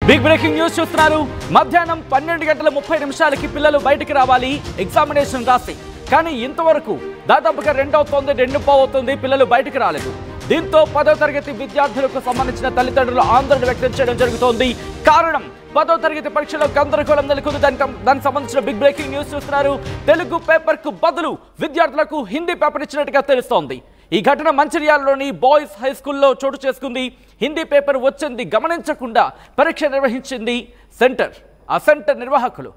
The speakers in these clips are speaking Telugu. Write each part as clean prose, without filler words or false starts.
బిగ్ బ్రేకింగ్ న్యూస్ చూస్తున్నారు. మధ్యాహ్నం 12:30 పిల్లలు బయటికి రావాలి ఎగ్జామినేషన్ రాసి. కానీ ఇంతవరకు దాదాపుగా 2:02 అవుతుంది పిల్లలు బయటికి రాలేదు. దీంతో 10వ తరగతి విద్యార్థులకు సంబంధించిన తల్లిదండ్రులు ఆందోళన వ్యక్తం చేయడం జరుగుతోంది. కారణం 10వ తరగతి పరీక్షలో గందరగోళం నెలకొంది. దానికి సంబంధించిన బిగ్ బ్రేకింగ్ న్యూస్ చూస్తున్నారు. తెలుగు పేపర్ కు బదులు విద్యార్థులకు హిందీ పేపర్ ఇచ్చినట్టుగా తెలుస్తోంది. ఈ ఘటన మంచిర్యాలలోని బాయ్స్ హై స్కూల్లో చోటు చేసుకుంది. హిందీ పేపర్ వచ్చింది గమనించకుండా పరీక్ష నిర్వహించింది సెంటర్. ఆ సెంటర్ నిర్వాహకులు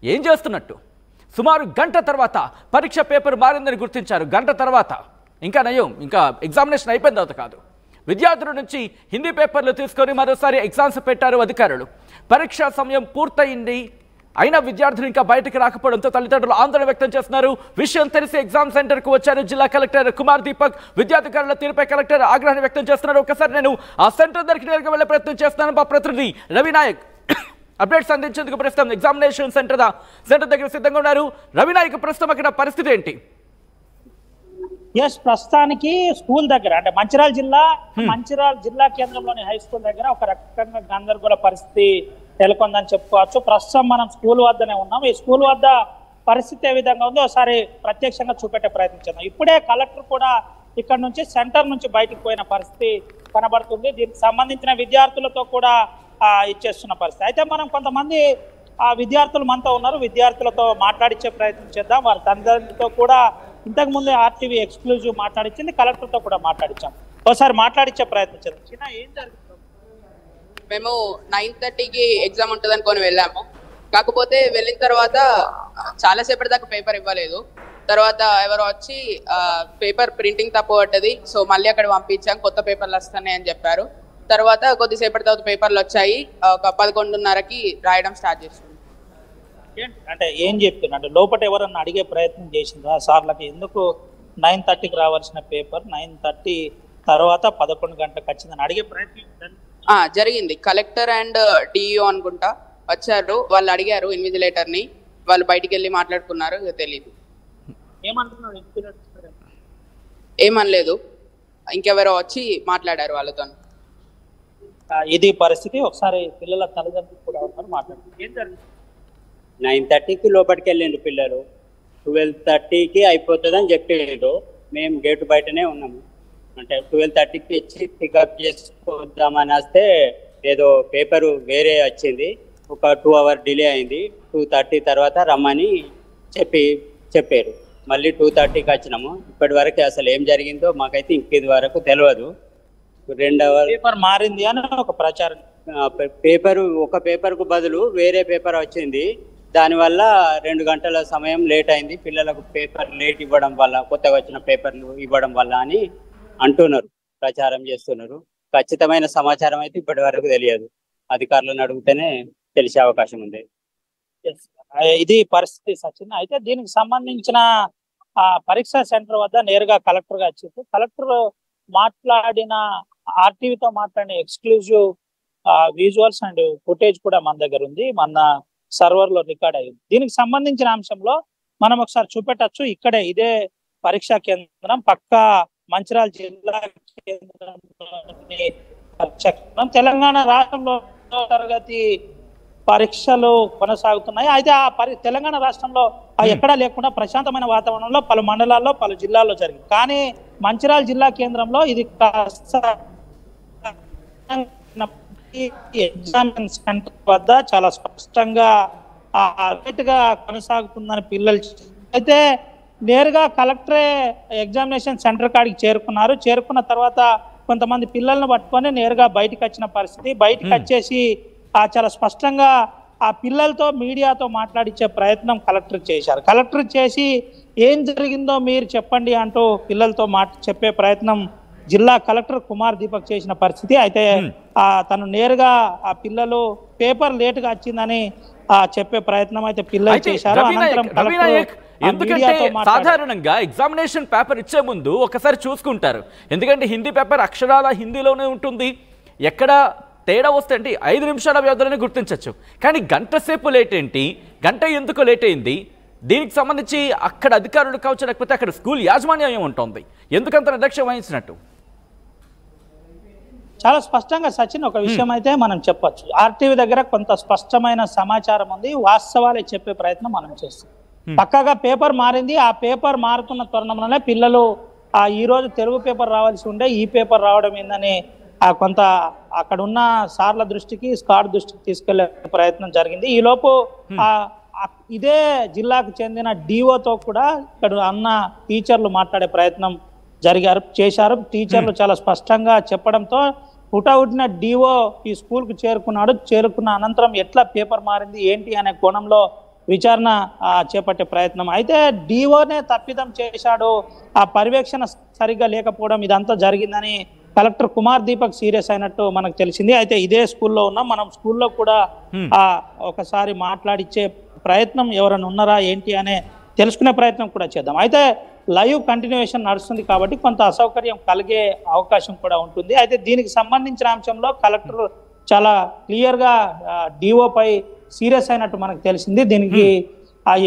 ఏం చేస్తున్నట్టు సుమారు గంట తర్వాత పరీక్ష పేపర్ మారిందని గుర్తించారు. గంట తర్వాత ఇంకా నయం, ఇంకా ఎగ్జామినేషన్ అయిపోయిన తర్వాత కాదు, విద్యార్థుల నుంచి హిందీ పేపర్లు తీసుకొని మరోసారి ఎగ్జామ్స్ పెట్టారు అధికారులు. పరీక్షా సమయం పూర్తయింది, అయినా విద్యార్థులు ఇంకా బయటకు రాకపోవడంతో తల్లిదండ్రులు ఆందోళన వ్యక్తం చేస్తున్నారు. విషయం తెలిసి ఎగ్జామ్ సెంటర్ కు వచ్చారు జిల్లా కలెక్టర్ కుమార్ దీపక్. విద్యాధికారుల తీరుపై కలెక్టర్ ఆగ్రహాన్ని వ్యక్తం చేస్తున్నారు. ఒకసారి నేను ఆ సెంటర్ దగ్గరికి నేరుగా వెళ్లే ప్రయత్నం చేస్తున్నాను. మా ప్రతినిధి రవినాయక్ అప్డేట్స్ అందించేందుకు ప్రస్తుతం ఎగ్జామినేషన్ సెంటర్ దగ్గర సిద్ధంగా ఉన్నారు. రవినాయక్, ప్రస్తుతం అక్కడ పరిస్థితి ఏంటి? ప్రస్తుతానికి స్కూల్ దగ్గర అంటే మంచిర్యాల జిల్లా కేంద్రంలోని హై స్కూల్ దగ్గర ఒక రకంగా గందరగోళ పరిస్థితి నెలకొందని చెప్పుకోవచ్చు. ప్రస్తుతం మనం స్కూల్ వద్దనే ఉన్నాం. ఈ స్కూల్ వద్ద పరిస్థితి ఏ విధంగా ఉందో ఒకసారి ప్రత్యక్షంగా చూపెట్టే ప్రయత్నం చేద్దాం. ఇప్పుడే కలెక్టర్ కూడా ఇక్కడ నుంచి సెంటర్ నుంచి బయటకు పోయిన పరిస్థితి కనబడుతుంది. దీనికి సంబంధించిన విద్యార్థులతో కూడా ఇచ్చేస్తున్న పరిస్థితి. అయితే మనం కొంతమంది విద్యార్థులు మనతో ఉన్నారు, విద్యార్థులతో మాట్లాడించే ప్రయత్నం చేద్దాం. వారి తల్లిదండ్రులతో కూడా ఇంతకు ముందే ఆర్టీవీ ఎక్స్క్లూజివ్ మాట్లాడించింది, కలెక్టర్తో కూడా మాట్లాడించాం. ఒకసారి మాట్లాడించే ప్రయత్నం చేద్దాం. చిన్న ఏం జరుగుతుంది? మేము 9:30కి ఎగ్జామ్ ఉంటుంది అనుకొని వెళ్ళాము. కాకపోతే వెళ్ళిన తర్వాత చాలాసేపటి దాకా పేపర్ ఇవ్వలేదు. తర్వాత ఎవరో వచ్చి పేపర్ ప్రింటింగ్ తప్పు పడ్డది, సో మళ్ళీ అక్కడ పంపించాం, కొత్త పేపర్లు వస్తున్నాయి అని చెప్పారు. తర్వాత కొద్దిసేపటి తర్వాత పేపర్లు వచ్చాయి. ఒక 11:30కి రాయడం స్టార్ట్ చేస్తుంది. అంటే ఏం చెప్తున్నా లోపల ఎవరన్నా అడిగే ప్రయత్నం చేసిందా సార్లకి? ఎందుకు 9:30కి రావాల్సిన పేపర్ 9:30 తర్వాత 11 గంటలకు వచ్చిందని అడిగే ప్రయత్నం జరిగింది. కలెక్టర్ అండ్ డిఈఓ అనుకుంటా వచ్చారు. వాళ్ళు అడిగారు ఇన్విజిలేటర్ ని, వాళ్ళు బయటికి వెళ్ళి మాట్లాడుకున్నారు. తెలియదు ఏమనలేదు, ఇంకెవరో వచ్చి మాట్లాడారు వాళ్ళతో. ఇది పరిస్థితి. ఒకసారి పిల్లల తల్లిదండ్రులు కూడా ఉన్నారు, మాట్లాడుతున్నారు. ఏం జరిగింది? 9:30కి లోపలికి వెళ్ళిండు పిల్లలు. 12:30కి అయిపోతుందని చెప్పారు. మేము గేటు బయటనే ఉన్నాము. అంటే 12:30కి ఇచ్చి పికప్ చేసుకోద్దామని వస్తే ఏదో పేపరు వేరే వచ్చింది. ఒక 2 hours డిలే అయింది. 2:30 తర్వాత రమ్మని చెప్పారు. మళ్ళీ 2:30కి వచ్చినాము. ఇప్పటి వరకు అసలు ఏం జరిగిందో మాకైతే ఇంకేది వరకు తెలియదు. 2 hours పేపర్ మారింది అని ఒక ప్రచారం. ఒక పేపర్కు బదులు వేరే పేపర్ వచ్చింది. దానివల్ల 2 గంటల సమయం లేట్ అయింది. పిల్లలకు పేపర్ లేట్ ఇవ్వడం వల్ల, కొత్తగా వచ్చిన పేపర్లు ఇవ్వడం వల్ల అని అంటున్నారు, ప్రచారం చేస్తున్నారు. ఖచ్చితమైన సమాచారం అయితే ఇప్పటి వరకు తెలియదు. అధికారులను అడిగితేనే తెలిసే అవకాశం ఉంది. ఇది పరిస్థితి సచిన్. అయితే దీనికి సంబంధించిన పరీక్షా సెంటర్ వద్ద నేరుగా కలెక్టర్ గా వచ్చింది. కలెక్టర్ మాట్లాడిన ఆర్టీవీతో మాట్లాడిన ఎక్స్క్లూజివ్ విజువల్స్ అండ్ ఫుటేజ్ కూడా మన దగ్గర ఉంది, మన సర్వర్ లో రికార్డ్ అయ్యింది. దీనికి సంబంధించిన అంశంలో మనం ఒకసారి చూపెట్టచ్చు. ఇక్కడే ఇదే పరీక్షా కేంద్రం, పక్కా మంచిర్యాల జిల్లా కేంద్రంలోని పరీక్షా కేంద్రం. తెలంగాణ రాష్ట్రంలో తరగతి పరీక్షలు కొనసాగుతున్నాయి. అయితే తెలంగాణ రాష్ట్రంలో ఎక్కడా లేకుండా ప్రశాంతమైన వాతావరణంలో పలు మండలాల్లో పలు జిల్లాల్లో జరిగింది. కానీ మంచిర్యాల జిల్లా కేంద్రంలో ఇది ఎగ్జామినేషన్ సెంటర్ వద్ద చాలా స్పష్టంగా కొనసాగుతుందని పిల్లలు అయితే నేరుగా కలెక్టరే ఎగ్జామినేషన్ సెంటర్ కాడికి చేరుకున్నారు. చేరుకున్న తర్వాత కొంతమంది పిల్లలను పట్టుకొని నేరుగా బయటకు వచ్చిన పరిస్థితి. బయటకు వచ్చేసి చాలా స్పష్టంగా ఆ పిల్లలతో మీడియాతో మాట్లాడించే ప్రయత్నం కలెక్టర్ చేశారు. కలెక్టర్ చేసి ఏం జరిగిందో మీరు చెప్పండి అంటూ పిల్లలతో చెప్పే ప్రయత్నం జిల్లా కలెక్టర్ కుమార్ దీపక్ చేసిన పరిస్థితి. అయితే తను నేరుగా ఆ పిల్లలు పేపర్ లేట్ గా వచ్చిందని చెప్పే ప్రయత్నం అయితే పిల్లలు చేశారు. ఎందుకంటే సాధారణంగా ఎగ్జామినేషన్ పేపర్ ఇచ్చే ముందు ఒకసారి చూసుకుంటారు. ఎందుకంటే హిందీ పేపర్ అక్షరాల హిందీలోనే ఉంటుంది. ఎక్కడ తేడా వస్తే అంటే 5 నిమిషాల వ్యవధిలోనే గుర్తించవచ్చు. కానీ గంట సేపు లేట్ ఏంటి, గంట ఎందుకు లేట్ అయింది, దీనికి సంబంధించి అక్కడ అధికారులు కావచ్చు, లేకపోతే అక్కడ స్కూల్ యాజమాన్యం ఉంటుంది, ఎందుకంత నిర్లక్ష్యం వహించినట్టు? చాలా స్పష్టంగా సచిన్ ఒక విషయం అయితే మనం చెప్పొచ్చు. ఆర్టీవీ దగ్గర కొంత స్పష్టమైన సమాచారం ఉంది, వాస్తవాలే చెప్పే ప్రయత్నం మనం చేస్తాం. పక్కాగా పేపర్ మారింది. ఆ పేపర్ మారుతున్న తరుణంలోనే పిల్లలు ఈ రోజు తెలుగు పేపర్ రావాల్సి ఉండే ఈ పేపర్ రావడం ఏందని కొంత అక్కడ ఉన్న సార్ల దృష్టికి స్కాడ్ దృష్టికి తీసుకెళ్లే ప్రయత్నం జరిగింది. ఈ లోపు ఇదే జిల్లాకు చెందిన డిఓతో కూడా ఇక్కడ అన్న టీచర్లు మాట్లాడే ప్రయత్నం చేశారు. టీచర్లు చాలా స్పష్టంగా చెప్పడంతో హుటాహుటిన డిఓ ఈ స్కూల్ కు చేరుకున్న అనంతరం ఎట్లా పేపర్ మారింది ఏంటి అనే కోణంలో విచారణ చేపట్టే ప్రయత్నం. అయితే డిఓనే తప్పిదం చేశాడు, ఆ పర్యవేక్షణ సరిగ్గా లేకపోవడం ఇదంతా జరిగిందని కలెక్టర్ కుమార్ దీపక్ సీరియస్ అయినట్టు మనకు తెలిసింది. అయితే ఇదే స్కూల్లో ఉన్నాం, మనం స్కూల్లో కూడా ఒకసారి మాట్లాడిచ్చే ప్రయత్నం ఎవరైనా ఉన్నారా ఏంటి అనే తెలుసుకునే ప్రయత్నం కూడా చేద్దాం. అయితే లైవ్ కంటిన్యూషన్ నడుస్తుంది కాబట్టి కొంత అసౌకర్యం కలిగే అవకాశం కూడా ఉంటుంది. అయితే దీనికి సంబంధించిన అంశంలో కలెక్టర్ చాలా క్లియర్ గా డిఓ పై సీరియస్ అయినట్టు మనకు తెలిసింది. దీనికి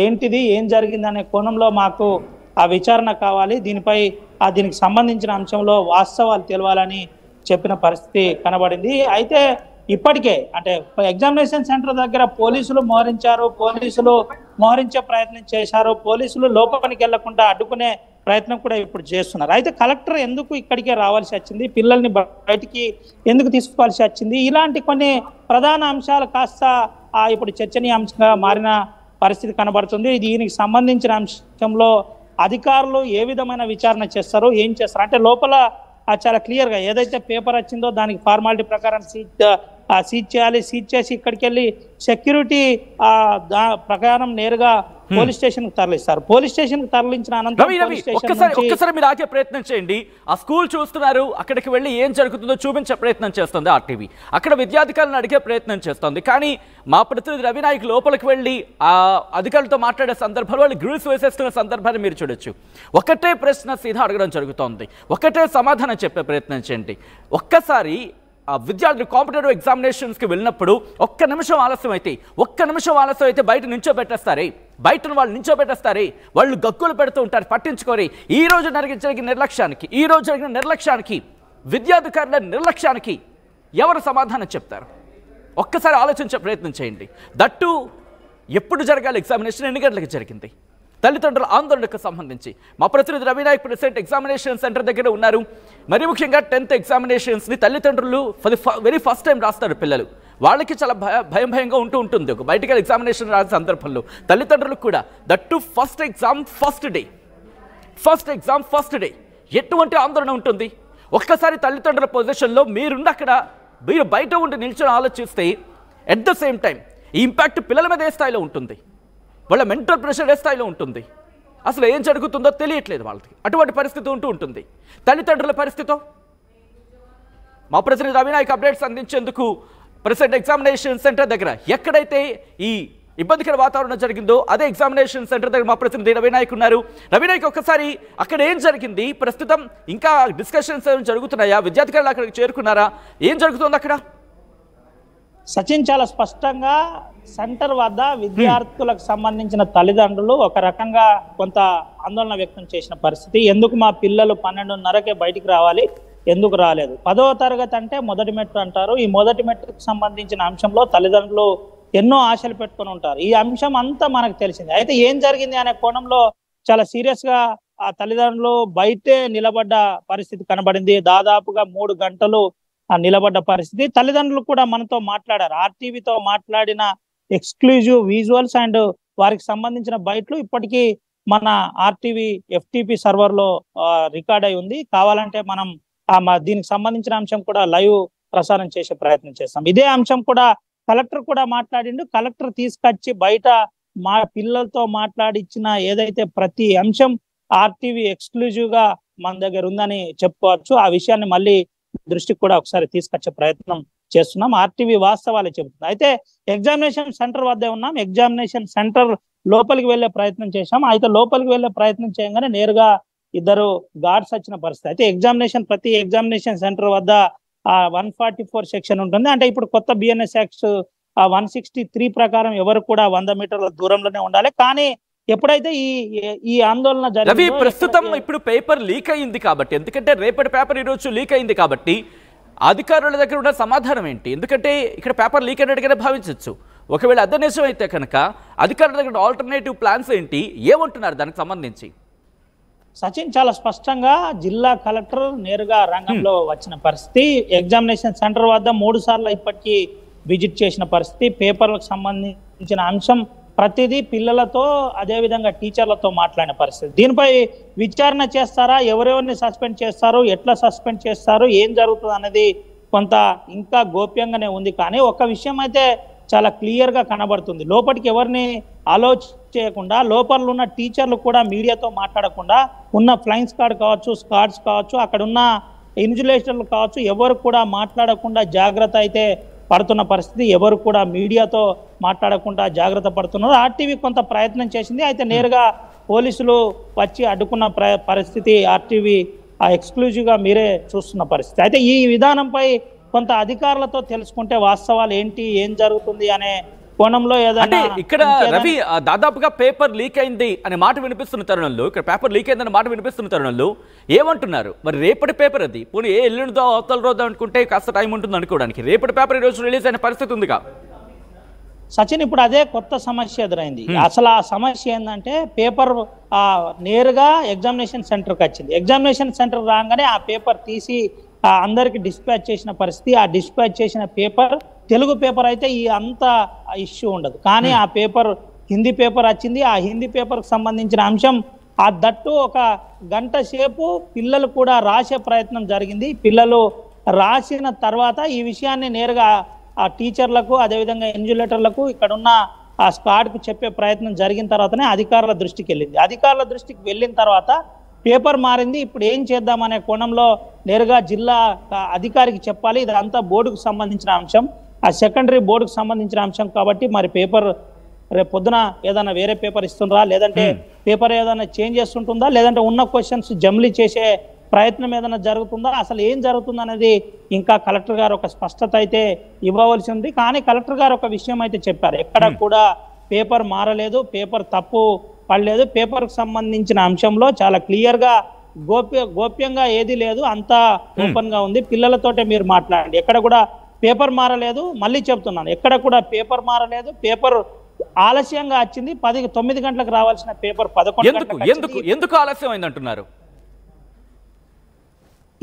ఏంటిది ఏం జరిగింది అనే కోణంలో మాకు ఆ విచారణ కావాలి, దీనికి సంబంధించిన అంశంలో వాస్తవాలు తెలవాలని చెప్పిన పరిస్థితి కనబడింది. అయితే ఇప్పటికే అంటే ఎగ్జామినేషన్ సెంటర్ దగ్గర పోలీసులు మోహరించే ప్రయత్నం చేశారు, పోలీసులు లోపలికి వెళ్లకుండా అడ్డుకునే ప్రయత్నం కూడా ఇప్పుడు చేస్తున్నారు. అయితే కలెక్టర్ ఎందుకు ఇక్కడికే రావాల్సి వచ్చింది, పిల్లల్ని బయటికి ఎందుకు తీసుకోవాల్సి వచ్చింది, ఇలాంటి కొన్ని ప్రధాన అంశాలు కాస్త ఇప్పుడు చర్చనీయాంశంగా మారిన పరిస్థితి కనబడుతుంది. దీనికి సంబంధించిన అంశంలో అధికారులు ఏ విధమైన విచారణ చేస్తారు, ఏం చేస్తారు అంటే లోపల చాలా క్లియర్ గా ఏదైతే పేపర్ వచ్చిందో దానికి ఫార్మాలిటీ ప్రకారం సీజ్ చేయాలి, సీజ్ చేసి ఇక్కడికి వెళ్ళి సెక్యూరిటీ ప్రకారం నేరుగా పోలీస్ స్టేషన్ కు తరలిస్తారు. పోలీస్ స్టేషన్ కు తరలించిన అనంతరం ఒక్కసారి మీరు ఆగే ప్రయత్నం చేయండి. ఆ స్కూల్ చూస్తున్నారు, అక్కడికి వెళ్ళి ఏం జరుగుతుందో చూపించే ప్రయత్నం చేస్తుంది ఆర్టీవీ, అక్కడ విద్యాధికారులను అడిగే ప్రయత్నం చేస్తుంది. కానీ మా ప్రతినిధి రవినాయక్ లోపలికి వెళ్ళి ఆ అధికారులతో మాట్లాడే సందర్భంలో వాళ్ళు గ్రీస్ వేసేస్తున్న సందర్భాన్ని మీరు చూడొచ్చు. ఒకటే ప్రశ్న సీదా అడగడం జరుగుతోంది, ఒకటే సమాధానం చెప్పే ప్రయత్నం చేయండి. ఒక్కసారి విద్యార్థులు కాంపిటేటివ్ ఎగ్జామినేషన్స్కి వెళ్ళినప్పుడు ఒక్క నిమిషం ఆలస్యం అయితే బయట నించోబెట్టేస్తారే, బయట వాళ్ళు నించోబెట్టేస్తారే, వాళ్ళు గక్కులు పెడుతూ ఉంటారు, పట్టించుకోరి. ఈ రోజు జరిగిన నిర్లక్ష్యానికి విద్యాధికారుల నిర్లక్ష్యానికి ఎవరు సమాధానం చెప్తారు? ఒక్కసారి ఆలోచించే ప్రయత్నం చేయండి. దట్టు ఎప్పుడు జరగాలి ఎగ్జామినేషన్, ఎన్ని గంటలకు జరిగింది, తల్లిదండ్రుల ఆందోళనకు సంబంధించి మా ప్రతినిధి రవినాయక్ ప్రెసిడెంట్ ఎగ్జామినేషన్ సెంటర్ దగ్గర ఉన్నారు. మరి ముఖ్యంగా 10th ఎగ్జామినేషన్స్ని తల్లిదండ్రులు వెరీ ఫస్ట్ టైం రాస్తారు పిల్లలు, వాళ్ళకి చాలా భయంగా ఉంటుంది ఒక బయటికి ఎగ్జామినేషన్ రాసే సందర్భంలో. తల్లిదండ్రులకు కూడా that first exam first day ఎటువంటి ఆందోళన ఉంటుంది? ఒక్కసారి తల్లిదండ్రుల పొజిషన్లో మీరు బయట ఉండి నిల్చొని ఆలోచిస్తే ఎట్ ద సేమ్ టైం ఈ ఇంపాక్ట్ పిల్లల మీద ఏ స్థాయిలో ఉంటుంది, వాళ్ళ మెంటల్ ప్రెషర్ ఏ స్థాయిలో ఉంటుంది, అసలు ఏం జరుగుతుందో తెలియట్లేదు వాళ్ళకి. అటువంటి పరిస్థితి ఉంటుంది. తల్లిదండ్రుల పరిస్థితితో మా ప్రతినిధి రవినాయక్ అప్డేట్స్ అందించేందుకు ప్రెసిడెంట్ ఎగ్జామినేషన్ సెంటర్ దగ్గర ఎక్కడైతే ఈ ఇబ్బందికర వాతావరణం జరిగిందో అదే ఎగ్జామినేషన్ సెంటర్ దగ్గర మా ప్రతినిధి రవినాయక్ ఉన్నారు. రవినాయక్, ఒక్కసారి అక్కడ ఏం జరిగింది, ప్రస్తుతం ఇంకా డిస్కషన్స్ జరుగుతున్నాయా, విద్యార్థులు అక్కడికి చేరుకున్నారా, ఏం జరుగుతుంది అక్కడ? సచిన్, చాలా స్పష్టంగా సెంటర్ వద్ద విద్యార్థులకు సంబంధించిన తల్లిదండ్రులు ఒక రకంగా కొంత ఆందోళన వ్యక్తం చేసిన పరిస్థితి. ఎందుకు మా పిల్లలు 12:30కే బయటికి రావాలి, ఎందుకు రాలేదు? 10వ తరగతి అంటే మొదటి మెట్టు అంటారు. ఈ మొదటి మెట్టుకు సంబంధించిన అంశంలో తల్లిదండ్రులు ఎన్నో ఆశలు పెట్టుకుని ఉంటారు. ఈ అంశం అంతా మనకు తెలిసింది. అయితే ఏం జరిగింది అనే కోణంలో చాలా సీరియస్ గా ఆ తల్లిదండ్రులు బయటే నిలబడ్డ పరిస్థితి కనబడింది. దాదాపుగా 3 గంటలు నిలబడ్డ పరిస్థితి. తల్లిదండ్రులు కూడా మనతో మాట్లాడారు. ఆర్టీవీతో మాట్లాడిన ఎక్స్క్లూజివ్ విజువల్స్ అండ్ వారికి సంబంధించిన బయట్లు ఇప్పటికీ మన ఆర్టీవీ FTP సర్వర్ లో రికార్డ్ అయి ఉంది. కావాలంటే మనం దీనికి సంబంధించిన అంశం కూడా లైవ్ ప్రసారం చేసే ప్రయత్నం చేస్తాం. ఇదే అంశం కూడా కలెక్టర్ కూడా మాట్లాడిండు. కలెక్టర్ తీసుకొచ్చి బయట మా పిల్లలతో మాట్లాడిచ్చిన ఏదైతే ప్రతి అంశం ఆర్టీవీ ఎక్స్క్లూజివ్ గా మన దగ్గర ఉందని చెప్పుకోవచ్చు. ఆ విషయాన్ని మళ్ళీ దృష్టికి కూడా ఒకసారి తీసుకొచ్చే ప్రయత్నం చేస్తున్నాం. ఆర్టీవీ వాస్తవాలే చెబుతుంది. అయితే ఎగ్జామినేషన్ సెంటర్ వద్దే ఉన్నాం. ఎగ్జామినేషన్ సెంటర్ లోపలికి వెళ్లే ప్రయత్నం చేశాం. అయితే లోపలికి వెళ్లే ప్రయత్నం చేయగానే నేరుగా 2 గార్డ్స్ వచ్చిన పరిస్థితి. అయితే ప్రతి ఎగ్జామినేషన్ సెంటర్ వద్ద 144 సెక్షన్ ఉంటుంది. అంటే ఇప్పుడు కొత్త BNS యాక్ట్ 163 ప్రకారం ఎవరు కూడా 100 మీటర్ల దూరంలోనే ఉండాలి. కానీ ఎప్పుడైతే ఈ ఆందోళన జరిగింది, ప్రస్తుతం ఇప్పుడు పేపర్ లీక్ అయింది కాబట్టి, ఎందుకంటే రేపటి పేపర్ ఈరోజు లీక్ అయింది కాబట్టి అధికారుల దగ్గర ఉన్న సమాధానం ఏంటి? ఎందుకంటే ఇక్కడ పేపర్ లీక్ అయినట్టుగానే భావించవచ్చు. ఒకవేళ అదే నిజం అయితే కనుక అధికారుల దగ్గర ఆల్టర్నేటివ్ ప్లాన్స్ ఏంటి, ఏమంటున్నారు దానికి సంబంధించి? సచిన్, చాలా స్పష్టంగా జిల్లా కలెక్టర్ నేరుగా రంగంలో వచ్చిన పరిస్థితి. ఎగ్జామినేషన్ సెంటర్ వద్ద 3 సార్లు ఇప్పటికీ విజిట్ చేసిన పరిస్థితి. పేపర్లకు సంబంధించిన అంశం ప్రతిదీ పిల్లలతో అదేవిధంగా టీచర్లతో మాట్లాడిన పరిస్థితి. దీనిపై విచారణ చేస్తారా, ఎవరెవరిని సస్పెండ్ చేస్తారు, ఎట్లా సస్పెండ్ చేస్తారు, ఏం జరుగుతుంది అనేది కొంత ఇంకా గోప్యంగానే ఉంది. కానీ ఒక విషయం అయితే చాలా క్లియర్గా కనబడుతుంది. లోపలికి ఎవరిని అలో చేయకుండా, లోపల ఉన్న టీచర్లు కూడా మీడియాతో మాట్లాడకుండా, ఉన్న ఫ్లైయింగ్ స్క్వాడ్ కావచ్చు, స్క్వాడ్స్ కావచ్చు, అక్కడ ఉన్న ఇన్విజిలేటర్లు కావచ్చు, ఎవరు కూడా మాట్లాడకుండా జాగ్రత్త అయితే పడుతున్న పరిస్థితి. ఎవరు కూడా మీడియాతో మాట్లాడకుండా జాగ్రత్త పడుతున్నారు. ఆర్టీవీ కొంత ప్రయత్నం చేసింది, అయితే నేరుగా పోలీసులు వచ్చి అడ్డుకున్న పరిస్థితి ఆర్టీవీ ఎక్స్క్లూజివ్గా మీరే చూస్తున్న పరిస్థితి. అయితే ఈ విధానంపై కొంత అధికారులతో తెలుసుకుంటే వాస్తవాలు ఏంటి, ఏం జరుగుతుంది అనే కోణంలో అంటే ఇక్కడ రవి దాదాపుగా పేపర్ లీక్ అయింది అనే మాట వినిపిస్తున్న తరుణంలో, ఇక్కడ పేపర్ లీక్ అయిందనే మాట వినిపిస్తున్న తరుణంలో ఏమంటున్నారు? మరి రేపటి పేపర్ అది, పోనీ ఏ ఎల్లుండితో అవతల రోజు అనుకుంటే కాస్త టైం ఉంటుంది అనుకోవడానికి, రేపటి పేపర్ ఈ రోజు రిలీజ్ అయిన పరిస్థితి ఉందిగా సచిన్. ఇప్పుడు అదే కొత్త సమస్య ఎదురైంది. అసలు ఆ సమస్య ఏంటంటే పేపర్ నేరుగా ఎగ్జామినేషన్ సెంటర్కి వచ్చింది. ఎగ్జామినేషన్ సెంటర్ రాగానే ఆ పేపర్ తీసి అందరికి డిస్పాచ్ చేసిన పరిస్థితి. ఆ డిస్పాచ్ చేసిన పేపర్ తెలుగు పేపర్ అయితే ఈ అంత ఇష్యూ ఉండదు. కానీ ఆ పేపర్ హిందీ పేపర్ వచ్చింది. ఆ హిందీ పేపర్కి సంబంధించిన అంశం ఆ దట్టు ఒక గంట సేపు పిల్లలు కూడా రాసే ప్రయత్నం జరిగింది. పిల్లలు రాసిన తర్వాత ఈ విషయాన్ని నేరుగా ఆ టీచర్లకు అదేవిధంగా ఇన్విజిలేటర్లకు ఇక్కడున్న ఆ స్క్వాడ్కు చెప్పే ప్రయత్నం జరిగిన తర్వాతనే అధికారుల దృష్టికి వెళ్ళింది. అధికారుల దృష్టికి వెళ్ళిన తర్వాత పేపర్ మారింది. ఇప్పుడు ఏం చేద్దామనే కోణంలో నేరుగా జిల్లా అధికారికి చెప్పాలి. ఇదంతా బోర్డుకు సంబంధించిన అంశం, ఆ సెకండరీ బోర్డుకు సంబంధించిన అంశం కాబట్టి మరి పేపర్ రేపు పొద్దున ఏదైనా వేరే పేపర్ ఇస్తుండ్రా, లేదంటే పేపర్ ఏదైనా చేంజ్ చేస్తుంటుందా, లేదంటే ఉన్న క్వశ్చన్స్ జమ్లీ చేసే ప్రయత్నం ఏదైనా జరుగుతుందా, అసలు ఏం జరుగుతుంది అనేది ఇంకా కలెక్టర్ గారు ఒక స్పష్టత అయితే ఇవ్వవలసి ఉంది. కానీ కలెక్టర్ గారు ఒక విషయం అయితే చెప్పారు, ఎక్కడ కూడా పేపర్ మారలేదు, పేపర్ తప్పు పడలేదు, పేపర్కి సంబంధించిన అంశంలో చాలా క్లియర్గా గోప్యంగా ఏది లేదు, అంతా ఓపెన్ గా ఉంది, పిల్లలతోటే మీరు మాట్లాడండి, ఎక్కడ కూడా పేపర్ మారలేదు. మళ్ళీ చెప్తున్నాను, ఎక్కడ కూడా పేపర్ మారలేదు, పేపర్ ఆలస్యంగా వచ్చింది. 9 గంటలకు రావాల్సిన పేపర్ 11 ఎందుకు ఆలస్యం అయింది అంటున్నారు?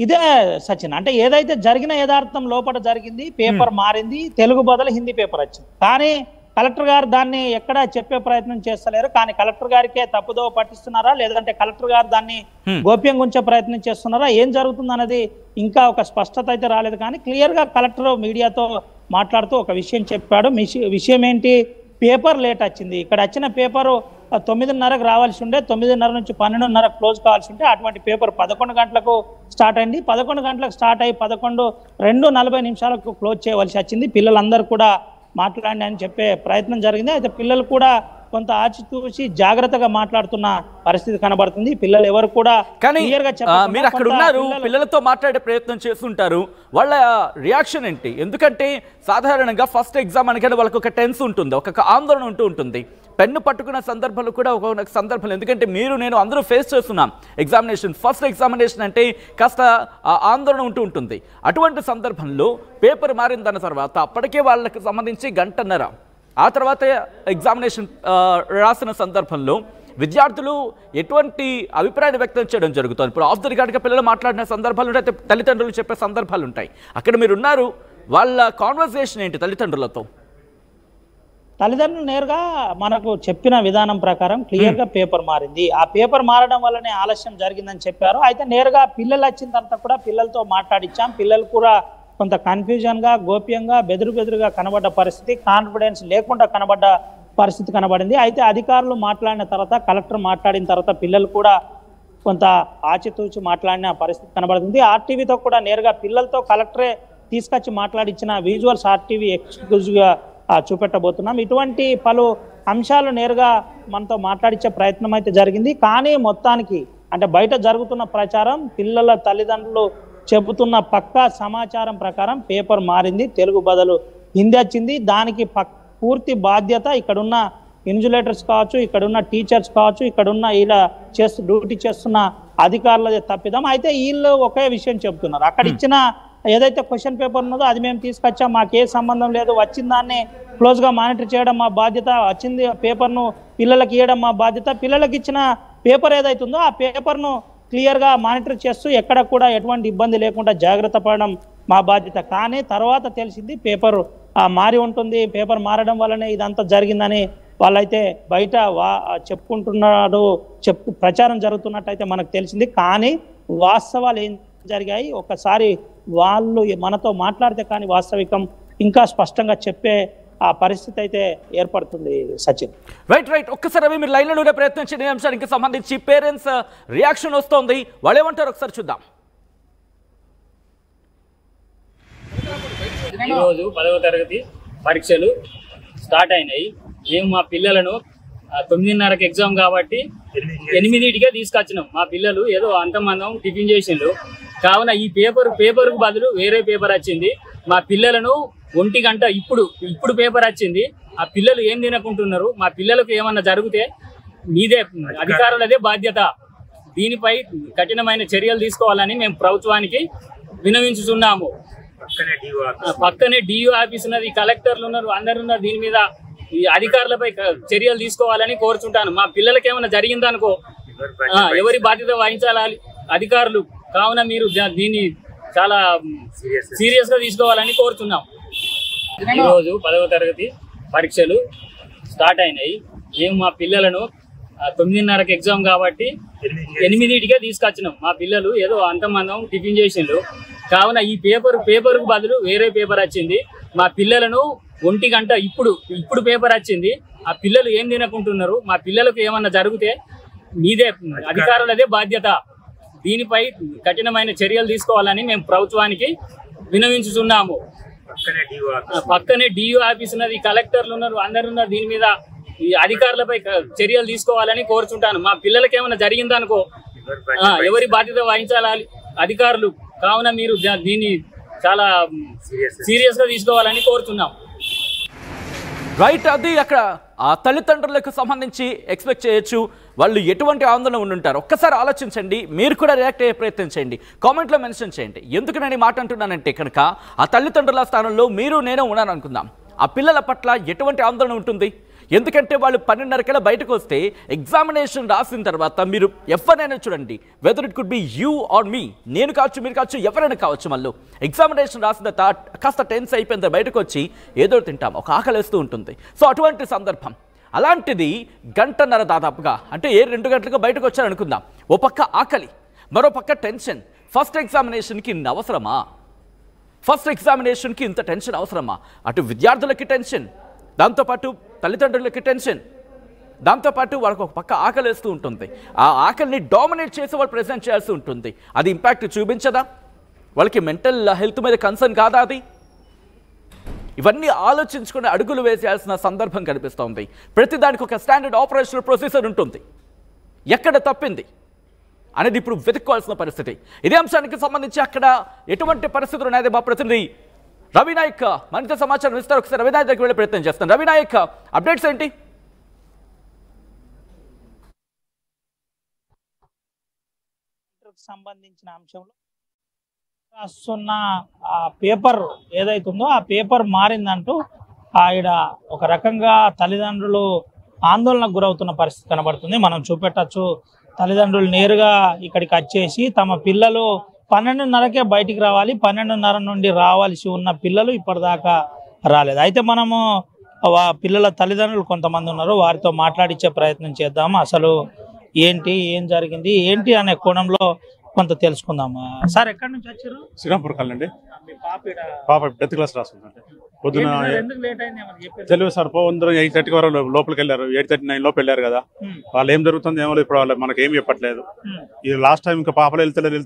ఇదే సచిన్, అంటే ఏదైతే జరిగిన యథార్థం లోపల జరిగింది, పేపర్ మారింది, తెలుగు బదులు హిందీ పేపర్ వచ్చింది. కానీ కలెక్టర్ గారు దాన్ని ఎక్కడా చెప్పే ప్రయత్నం చేస్తలేరు. కానీ కలెక్టర్ గారికే తప్పుదో పట్టిస్తున్నారా, లేదంటే కలెక్టర్ గారు దాన్ని గోప్యంగా ఉంచే ప్రయత్నం చేస్తున్నారా, ఏం జరుగుతుంది అనేది ఇంకా ఒక స్పష్టత అయితే రాలేదు. కానీ క్లియర్ గా కలెక్టర్ మీడియాతో మాట్లాడుతూ ఒక విషయం చెప్పాడు. విషయం ఏంటి, పేపర్ లేట్ వచ్చింది. ఇక్కడ వచ్చిన పేపరు 9:30కు రావాల్సి ఉండే, 9:30 నుంచి 12:30 క్లోజ్ కావాల్సి ఉంటే అటువంటి పేపర్ 11 గంటలకు స్టార్ట్ అయింది. 11 గంటలకు స్టార్ట్ అయ్యి 11:40 క్లోజ్ చేయవలసి వచ్చింది. పిల్లలందరూ కూడా మాట్లాడండి అని చెప్పే ప్రయత్నం జరిగింది. అయితే పిల్లలు కూడా కొంత ఆచితూచి జాగ్రత్తగా మాట్లాడుతున్న పరిస్థితి కనబడుతుంది. పిల్లలు ఎవరు కూడా మీరు అక్కడ ఉన్నారు, పిల్లలతో మాట్లాడే ప్రయత్నం చేస్తుంటారు, వాళ్ళ రియాక్షన్ ఏంటి? ఎందుకంటే సాధారణంగా ఫస్ట్ ఎగ్జామ్ అనగానే వాళ్ళకి ఒక టెన్స్ ఉంటుంది, ఒక ఆందోళన ఉంటుంది. పెన్ను పట్టుకున్న సందర్భాలు కూడా ఒక సందర్భాలు, ఎందుకంటే మీరు నేను అందరూ ఫేస్ చేస్తున్నాం ఎగ్జామినేషన్, ఫస్ట్ ఎగ్జామినేషన్ అంటే కాస్త ఆందోళన ఉంటుంది. అటువంటి సందర్భంలో పేపర్ మారిన తర్వాత అప్పటికే వాళ్ళకి సంబంధించి 1.5 గంట, ఆ తర్వాత ఎగ్జామినేషన్ రాసిన సందర్భంలో విద్యార్థులు ఎటువంటి అభిప్రాయాన్ని వ్యక్తం చేయడం జరుగుతుంది? ఇప్పుడు ఆఫ్ ది రికార్డ్గా పిల్లలు మాట్లాడిన సందర్భాలు ఉంటాయి, తల్లిదండ్రులు చెప్పే సందర్భాలు ఉంటాయి. అక్కడ మీరు ఉన్నారు, వాళ్ళ కాన్వర్సేషన్ ఏంటి తల్లిదండ్రులతో? తల్లిదండ్రులు నేరుగా మనకు చెప్పిన విధానం ప్రకారం క్లియర్ గా పేపర్ మారింది, ఆ పేపర్ మారడం వల్లనే ఆలస్యం జరిగిందని చెప్పారు. అయితే నేరుగా పిల్లలు వచ్చిన తర్వాత కూడా పిల్లలతో మాట్లాడించాం. పిల్లలు కూడా కొంత కన్ఫ్యూజన్ గా, గోప్యంగా, బెదురుగా కనబడ్డ పరిస్థితి, కాన్ఫిడెన్స్ లేకుండా కనబడ్డ పరిస్థితి కనబడింది. అయితే అధికారులు మాట్లాడిన తర్వాత, కలెక్టర్ మాట్లాడిన తర్వాత పిల్లలు కూడా కొంత ఆచితూచి మాట్లాడిన పరిస్థితి కనబడుతుంది. ఆర్టీవీతో కూడా నేరుగా పిల్లలతో కలెక్టరే తీసుకొచ్చి మాట్లాడించిన విజువల్స్ ఆర్టీవీ ఎక్స్క్లూజివ్గా చూపెట్టబోతున్నాం. ఇటువంటి పలు అంశాలు నేరుగా మనతో మాట్లాడించే ప్రయత్నం అయితే జరిగింది. కానీ మొత్తానికి అంటే బయట జరుగుతున్న ప్రచారం, పిల్లల తల్లిదండ్రులు చెబుతున్న పక్కా సమాచారం ప్రకారం పేపర్ మారింది, తెలుగు బదులు హిందీ వచ్చింది. దానికి పూర్తి బాధ్యత ఇక్కడున్న ఇన్విజిలేటర్స్ కావచ్చు, ఇక్కడున్న టీచర్స్ కావచ్చు, ఇక్కడున్న ఇలా డ్యూటీ చేస్తున్న అధికారులదే తప్పిదం. అయితే వీళ్ళు ఒకే విషయం చెబుతున్నారు, అక్కడ ఇచ్చిన ఏదైతే క్వశ్చన్ పేపర్ ఉన్నదో అది మేము తీసుకొచ్చాం, మాకే సంబంధం లేదు, వచ్చిన దాన్ని క్లోజ్గా మానిటర్ చేయడం మా బాధ్యత, వచ్చింది పేపర్ను పిల్లలకి ఇవ్వడం మా బాధ్యత, పిల్లలకి ఇచ్చిన పేపర్ ఏదైతుందో ఆ పేపర్ను క్లియర్గా మానిటర్ చేస్తూ ఎక్కడ కూడా ఎటువంటి ఇబ్బంది లేకుండా జాగ్రత్త పడడం మా బాధ్యత. కానీ తర్వాత తెలిసింది పేపర్ మారి ఉంటుంది, పేపర్ మారడం వల్లనే ఇదంతా జరిగిందని వాళ్ళైతే బయట చెప్పుకుంటున్నాడు, ప్రచారం జరుగుతున్నట్టయితే మనకు తెలిసింది. కానీ వాస్తవాలు ఏం జరిగాయి ఒకసారి వాళ్ళు మనతో మాట్లాడితే కానీ వాస్తవికం ఇంకా స్పష్టంగా చెప్పే ఆ పరిస్థితి అయితే ఏర్పడుతుంది. సచిన్ రైట్ ఒక్కసారి అవి మీరు లైన్లో ఉండే ప్రయత్నించిన అంశానికి సంబంధించి పేరెంట్స్ రియాక్షన్ వస్తోంది, వాళ్ళు ఏమంటారు ఒకసారి చూద్దాం. ఈరోజు 10వ తరగతి పరీక్షలు స్టార్ట్ అయినాయి. మేము మా పిల్లలను 9:30కి ఎగ్జామ్ కాబట్టి 8కే తీసుకొచ్చినాం. మా పిల్లలు ఏదో అంతమందం టిఫిన్ చేసిండ్రు, కావున ఈ పేపర్కు బదులు వేరే పేపర్ వచ్చింది. మా పిల్లలను 1 గంట ఇప్పుడు పేపర్ వచ్చింది, ఆ పిల్లలు ఏం తినకుంటున్నారు, మా పిల్లలకు ఏమన్నా జరిగితే మీదే అధికారులదే బాధ్యత. దీనిపై కఠినమైన చర్యలు తీసుకోవాలని మేము ప్రభుత్వానికి విన్నవించుతున్నాము. పక్కనే డియూ ఆఫీస్ ఉన్నది, కలెక్టర్లు ఉన్నారు, అందరు ఉన్నారు. దీని మీద ఈ అధికారులపై చర్యలు తీసుకోవాలని కోరుచుంటాను. మా పిల్లలకి ఏమైనా జరిగిందనుకో ఎవరి బాధ్యత వహించాలి అధికారులు. కావున మీరు దీన్ని చాలా సీరియస్ గా తీసుకోవాలని కోరుతున్నాం. ఈరోజు 10వ తరగతి పరీక్షలు స్టార్ట్ అయినాయి. మేము మా పిల్లలను 9:30కి ఎగ్జామ్ కాబట్టి 8కే తీసుకొచ్చినాం. మా పిల్లలు ఏదో అంతమందం టిఫిన్ చేసిండ్రు, కావున ఈ పేపర్కు బదులు వేరే పేపర్ వచ్చింది. మా పిల్లలను 1 గంట ఇప్పుడు పేపర్ వచ్చింది, ఆ పిల్లలు ఏం తినకుంటున్నారు, మా పిల్లలకు ఏమన్నా జరిగితే మీదే అధికారులదే బాధ్యత. దీనిపై కఠినమైన చర్యలు తీసుకోవాలని మేము ప్రభుత్వానికి విన్నవించుతున్నాము. పక్కనే డియూ ఆఫీస్ ఉన్నది, కలెక్టర్లు ఉన్నారు, అందరు ఉన్నారు. దీని మీద ఈ అధికారులపై చర్యలు తీసుకోవాలని కోరుచుంటాను. మా పిల్లలకి ఏమైనా జరిగిందనుకో ఎవరి బాధ్యత వహించాలి అధికారులు. కావున మీరు దీన్ని చాలా సీరియస్ గా తీసుకోవాలని కోరుతున్నాం. రైట్, అది అక్కడ ఆ తల్లిదండ్రులకు సంబంధించి ఎక్స్పెక్ట్ చేయొచ్చు, వాళ్ళు ఎటువంటి ఆందోళన ఉండుంటారు. ఒక్కసారి ఆలోచించండి, మీరు కూడా రియాక్ట్ అయ్యే ప్రయత్నం చేయండి, కామెంట్లో మెన్షన్ చేయండి. ఎందుకు నేను ఈ మాట అంటున్నానంటే కనుక ఆ తల్లిదండ్రుల స్థానంలో మీరు నేను ఉన్నాను అనుకుందాం, ఆ పిల్లల పట్ల ఎటువంటి ఆందోళన ఉంటుంది. ఎందుకంటే వాళ్ళు 12:30 బయటకు వస్తే ఎగ్జామినేషన్ రాసిన తర్వాత మీరు ఎవరైనా చూడండి, whether it could be you or me, నేను కావచ్చు, మీరు కావచ్చు, ఎవరైనా కావచ్చు, మళ్ళీ ఎగ్జామినేషన్ రాసిన తర్వాత కాస్త టెన్స్ అయిపోయిన బయటకు వచ్చి ఏదో తింటాం, ఒక ఆకలిస్తూ ఉంటుంది. సో అటువంటి సందర్భం, అలాంటిది 1.5 గంట దాదాపుగా, అంటే 2 గంటలకు బయటకు వచ్చారు అనుకుందాం. ఓ పక్క ఆకలి, మరో పక్క టెన్షన్. ఫస్ట్ ఎగ్జామినేషన్కి ఇన్ని అవసరమా? ఫస్ట్ ఎగ్జామినేషన్కి ఇంత టెన్షన్ అవసరమా? అటు విద్యార్థులకి టెన్షన్, దాంతోపాటు తల్లిదండ్రులకి టెన్షన్, దాంతోపాటు వాళ్ళకి ఒక పక్క ఆకలి వేస్తూ ఉంటుంది. ఆ ఆకలిని డామినేట్ చేసి వాళ్ళు ప్రెజెంట్ చేయాల్సి ఉంటుంది. అది ఇంపాక్ట్ చూపించదా? వాళ్ళకి మెంటల్ హెల్త్ మీద కన్సర్న్ కాదా అది? ఇవన్నీ ఆలోచించుకుని అడుగులు వేసేయాల్సిన సందర్భం కనిపిస్తోంది. ప్రతిదానికి ఒక స్టాండర్డ్ ఆపరేషనల్ ప్రొసీజర్ ఉంటుంది. ఎక్కడ తప్పింది అనేది ఇప్పుడు వెతుక్కోవాల్సిన పరిస్థితి. ఇదే అంశానికి సంబంధించి అక్కడ ఎటువంటి పరిస్థితులు ఉన్నాయో మా ప్రతినిధి రవినాయక్ మరింత సమాచారం ఇస్తారు. ఒకసారి రవినాయక్ దగ్గర వెళ్ళే ప్రయత్నం చేస్తాను. రవినాయక్, అప్డేట్స్ ఏంటి? సంబంధించిన అంశంలో రాస్తున్న ఆ పేపర్ ఏదైతుందో ఆ పేపర్ మారిందంటూ ఆవిడ ఒక రకంగా తల్లిదండ్రులు ఆందోళనకు గురవుతున్న పరిస్థితి కనబడుతుంది. మనం చూపెట్టచ్చు, తల్లిదండ్రులు నేరుగా ఇక్కడికి వచ్చేసి తమ పిల్లలు 12:30కే బయటికి రావాలి, 12:30 నుండి రావాల్సి ఉన్న పిల్లలు ఇప్పటిదాకా రాలేదు. అయితే మనము పిల్లల తల్లిదండ్రులు కొంతమంది ఉన్నారు, వారితో మాట్లాడించే ప్రయత్నం చేద్దాము. అసలు ఏం జరిగింది అనే కోణంలో కొంత తెలుసుకుందాము. సార్, ఎక్కడి నుంచి వచ్చారు? శ్రీరాంపూర్ కాలనీ అండి. పాప 10th క్లాస్ రాస్తుందండి. పొద్దున తెలియదు సార్, 8:30 వరకు లోపలికి వెళ్ళారు, 8:39 లోపు వెళ్ళారు కదా. వాళ్ళు ఏం జరుగుతుంది ఏమో ఇప్పుడు వాళ్ళు మనకి ఏం చెప్పట్లేదు. ఇది లాస్ట్ టైం ఇంకా పాపలు వెళ్తలేరు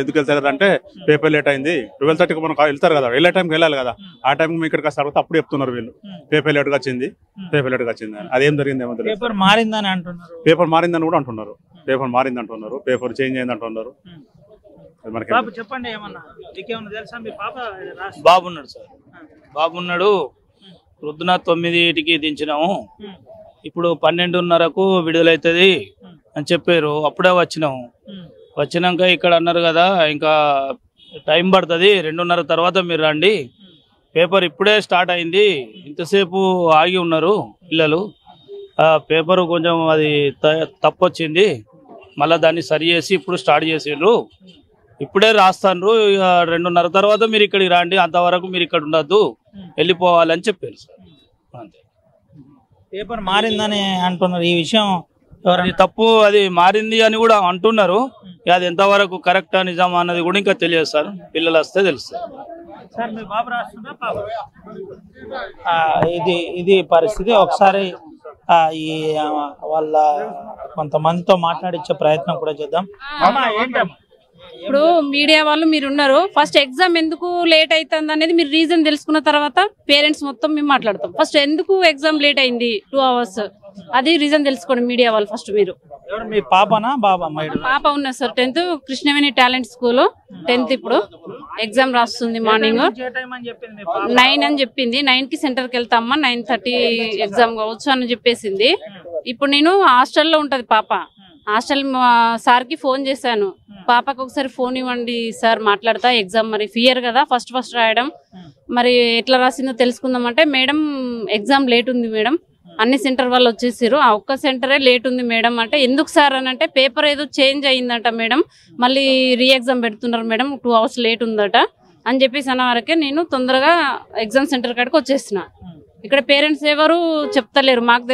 ఎందుకు వెళ్తలేరు అంటే పేపర్ లేట్ అయింది. 12:30కి మనం వెళ్తారు కదా, వెళ్ళే టైంకి వెళ్ళాలి కదా, ఆ టైంకి ఇక్కడికి వస్తారు అప్పుడు చెప్తున్నారు వీళ్ళు పేపర్ లేట్గా వచ్చింది అదేం జరిగింది ఏమో తెలియదు. పేపర్ మారిందని అంటున్నారు, పేపర్ మారిందని కూడా అంటున్నారు, పేపర్ చేంజ్ అయింది అంటున్నారు. చెప్పండి, ఏమన్నా మీకేమన్నా తెలుసా? మీ పాప బాబున్నాడు సార్, బాబున్నాడు. పొద్దున 9కి దించినాము, ఇప్పుడు 12:30కు విడుదలవుతుంది అని చెప్పారు. అప్పుడే వచ్చినాము. వచ్చినాక ఇక్కడ అన్నారు కదా ఇంకా టైం పడుతుంది, 2:30 తర్వాత మీరు రండి, పేపర్ ఇప్పుడే స్టార్ట్ అయింది, ఇంతసేపు ఆగి ఉన్నారు పిల్లలు, పేపర్ కొంచెం అది తప్పు వచ్చింది, మళ్ళీ దాన్ని సరి చేసి ఇప్పుడు స్టార్ట్ చేసిండ్రు, ఇప్పుడే రాస్తాను, 2:30 తర్వాత మీరు ఇక్కడికి రండి, అంతవరకు మీరు ఇక్కడ ఉండద్దు, వెళ్ళిపోవాలని చెప్పారు సార్. అంతే. పేపర్ మారిందని అంటున్నారు, ఈ విషయం అది తప్పు, అది మారింది అని కూడా అంటున్నారు, అది ఎంతవరకు కరెక్టా నిజమా అన్నది కూడా ఇంకా తెలియదు సార్, పిల్లలు వస్తే తెలుస్తుంది. ఇది పరిస్థితి. ఒకసారి ఈ వాళ్ళ కొంతమందితో మాట్లాడించే ప్రయత్నం కూడా చేద్దాం. ఇప్పుడు మీడియా వాళ్ళు మీరు ఉన్నారు, ఫస్ట్ ఎగ్జామ్ ఎందుకు లేట్ అవుతుంది అనేది మీరు రీజన్ తెలుసుకున్న తర్వాత పేరెంట్స్ మొత్తం మేము మాట్లాడతాం. ఫస్ట్ ఎందుకు ఎగ్జామ్ లేట్ అయింది 2 hours, అది రీజన్ తెలుసుకోండి మీడియా వాళ్ళు. ఫస్ట్ మీరు మీ పాపనా బాబా? పాప ఉన్నారు sir, 10th Krishnaveni talent school, 10th ఇప్పుడు ఎగ్జామ్ రాస్తుంది. మార్నింగ్ 9 అని చెప్పింది, 9కి సెంటర్కి వెళ్తామా, 9:30 ఎగ్జామ్ కావచ్చు అని చెప్పేసింది. ఇప్పుడు నేను హాస్టల్లో ఉంటది పాప, హాస్టల్ సార్కి ఫోన్ చేశాను, పాపకు ఒకసారి ఫోన్ ఇవ్వండి సార్ మాట్లాడతా, ఎగ్జామ్ మరి ఫియర్ కదా ఫస్ట్ రాయడం, మరి ఎట్లా రాసిందో తెలుసుకుందాం అంటే, మేడం ఎగ్జామ్ లేట్ ఉంది మేడం, అన్ని సెంటర్ వాళ్ళు వచ్చేసారు, ఆ ఒక్క సెంటరే లేట్ ఉంది మేడం అంటే, ఎందుకు సార్ అని అంటే, పేపర్ ఏదో చేంజ్ అయిందట మేడం, మళ్ళీ రీ ఎగ్జామ్ పెడుతున్నారు మేడం, 2 hours లేట్ ఉందట అని చెప్పేసి అన్న వరకే నేను తొందరగా ఎగ్జామ్ సెంటర్ కాడికి వచ్చేసిన. ఇక్కడ పేరెంట్స్ ఎవరు చెప్తలేరు, మాకు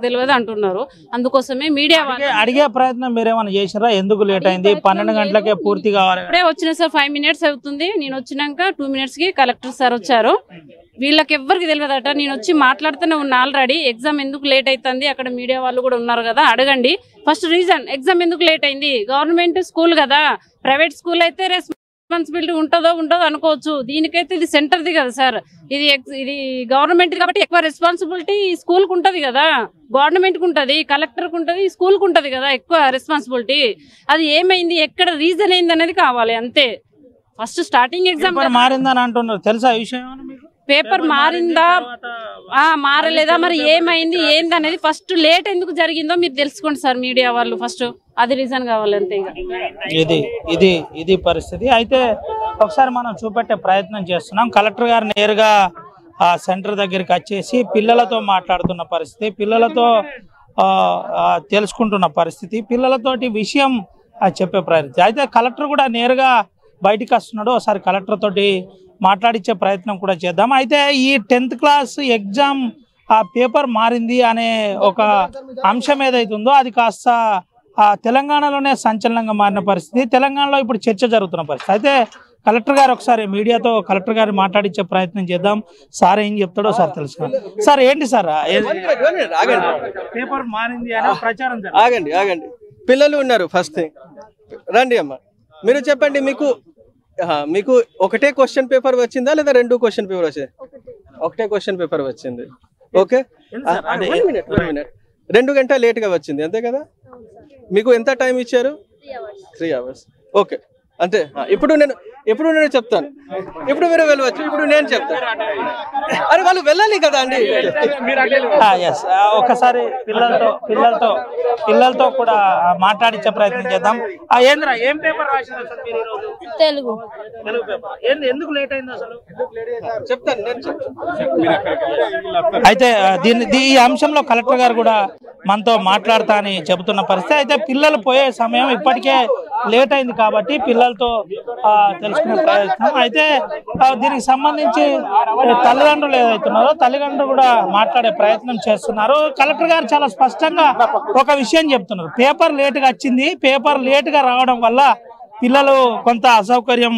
తెలియదు అంటున్నారు. అందుకోసమే మీడియా అడిగే ప్రయత్నం మీరేమైనా చేసారా, ఎందుకు లేట్ అయింది, 12 గంటలకే పూర్తి కావాలి? ఇప్పుడే వచ్చిన సార్ 5 minutes అవుతుంది, నేను వచ్చినాక 2 minutes కి కలెక్టర్ సార్ వచ్చారు, వీళ్ళకి ఎవ్వరికి తెలియదట, నేను వచ్చి మాట్లాడుతూనే ఉన్నా ఆల్రెడీ, ఎగ్జామ్ ఎందుకు లేట్ అవుతుంది, అక్కడ మీడియా వాళ్ళు కూడా ఉన్నారు కదా, అడగండి ఫస్ట్ రీజన్, ఎగ్జామ్ ఎందుకు లేట్ అయింది, గవర్నమెంట్ స్కూల్ కదా, ప్రైవేట్ స్కూల్ అయితే రెస్పాన్సిబిలిటీ ఉంటుందో అనుకోవచ్చు, దీనికైతే ఇది సెంటర్ది కదా సార్, ఇది గవర్నమెంట్ కాబట్టి ఎక్కువ రెస్పాన్సిబిలిటీ స్కూల్ కు ఉంటది కదా, గవర్నమెంట్ కు ఉంటది, కలెక్టర్ కు ఉంటది, స్కూల్ కు ఉంటది కదా ఎక్కువ రెస్పాన్సిబిలిటీ. అది ఏమైంది, ఎక్కడ రీజన్ అయింది అనేది కావాలి అంతే. ఫస్ట్ స్టార్టింగ్ ఎగ్జామ్ మారిందని అంటున్నారు, తెలుసా ఈ విషయం? పేపర్ మారిందా మారలేదా, మరి ఏమైంది ఏంది అనేది ఫస్ట్ లేట్ ఎందుకు జరిగిందో మీరు తెలుసుకోండి సార్ మీడియా వాళ్ళు, ఫస్ట్ అది రీజన్ కావాలి అంతే. ఇది పరిస్థితి. అయితే ఒకసారి మనం చూపెట్టే ప్రయత్నం చేస్తున్నాం. కలెక్టర్ గారు నేరుగా ఆ సెంటర్ దగ్గరికి వచ్చేసి పిల్లలతో మాట్లాడుతున్న పరిస్థితి, పిల్లలతో తెలుసుకుంటున్న పరిస్థితి, పిల్లలతోటి విషయం చెప్పే ప్రయత్నం. అయితే కలెక్టర్ కూడా నేరుగా బయటికి వస్తున్నాడు, ఒకసారి కలెక్టర్ తోటి మాట్లాడించే ప్రయత్నం కూడా చేద్దాం. అయితే ఈ 10th క్లాస్ ఎగ్జామ్ ఆ పేపర్ మారింది అనే ఒక అంశం ఏదైతే ఉందో అది కాస్త తెలంగాణలోనే సంచలనంగా మారిన పరిస్థితి, తెలంగాణలో ఇప్పుడు చర్చ జరుగుతున్న పరిస్థితి. అయితే కలెక్టర్ గారు ఒకసారి మీడియాతో కలెక్టర్ గారు మాట్లాడించే ప్రయత్నం చేద్దాం, సార్ ఏం చెప్తాడో సార్ తెలుసుకోండి. సార్ ఏంటి సార్ పేపర్ మారింది అనే ప్రచారం? ఆగండి, పిల్లలు ఉన్నారు, ఫస్ట్ థింగ్ రండి అమ్మా, మీరు చెప్పండి, మీకు ఒకటే క్వశ్చన్ పేపర్ వచ్చిందా లేదా 2 క్వశ్చన్ పేపర్ వచ్చాయి? ఒకటే క్వశ్చన్ పేపర్ వచ్చింది, ఓకే. 2 గంటల లేట్ గా వచ్చింది అంతే కదా, మీకు ఎంత టైం ఇచ్చారు? 3 hours, ఓకే అంతే. ఇప్పుడు నేను చెప్తాను, ఇప్పుడు మీరు వెళ్ళవచ్చు, ఇప్పుడు నేను చెప్తాను. అరే వాళ్ళు వెళ్ళాలి కదా అండి. ఒకసారి పిల్లలతో కూడా మాట్లాడించే ప్రయత్నం చేద్దాం. ఏం పేపర్ రాశారు అసలు మీరు ఈరోజు? తెలుగు పేపర్. ఎందుకు లేట్ అయింది అసలు చెప్తాను. అయితే ఈ అంశంలో కలెక్టర్ గారు కూడా మనతో మాట్లాడతా అని చెబుతున్న పరిస్థితి. అయితే పిల్లలు పోయే సమయం ఇప్పటికే లేట్ అయింది కాబట్టి పిల్లలతో తెలుసుకునే ప్రయత్నం. అయితే దీనికి సంబంధించి తల్లిదండ్రులు ఏదైతున్నారో తల్లిదండ్రులు కూడా మాట్లాడే ప్రయత్నం చేస్తున్నారు. కలెక్టర్ గారు చాలా స్పష్టంగా ఒక విషయం చెప్తున్నారు, పేపర్ లేటుగా వచ్చింది, పేపర్ లేటుగా రావడం వల్ల పిల్లలు కొంత అసౌకర్యం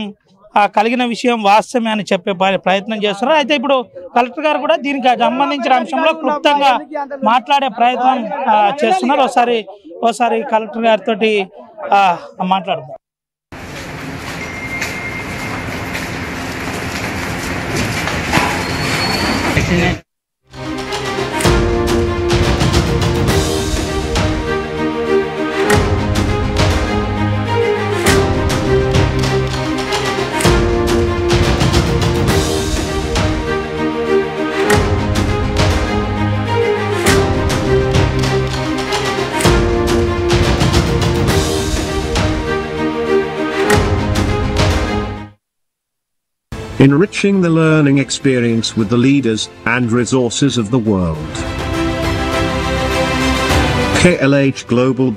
కలిగిన విషయం వాస్తవమే అని చెప్పే ప్రయత్నం చేస్తున్నారు. అయితే ఇప్పుడు కలెక్టర్ గారు కూడా దీనికి సంబంధించిన అంశంలో క్లుప్తంగా మాట్లాడే ప్రయత్నం చేస్తున్నారు. ఒకసారి కలెక్టర్ గారితో మాట్లాడదాం. enriching the learning experience with the leaders and resources of the world. KLH Global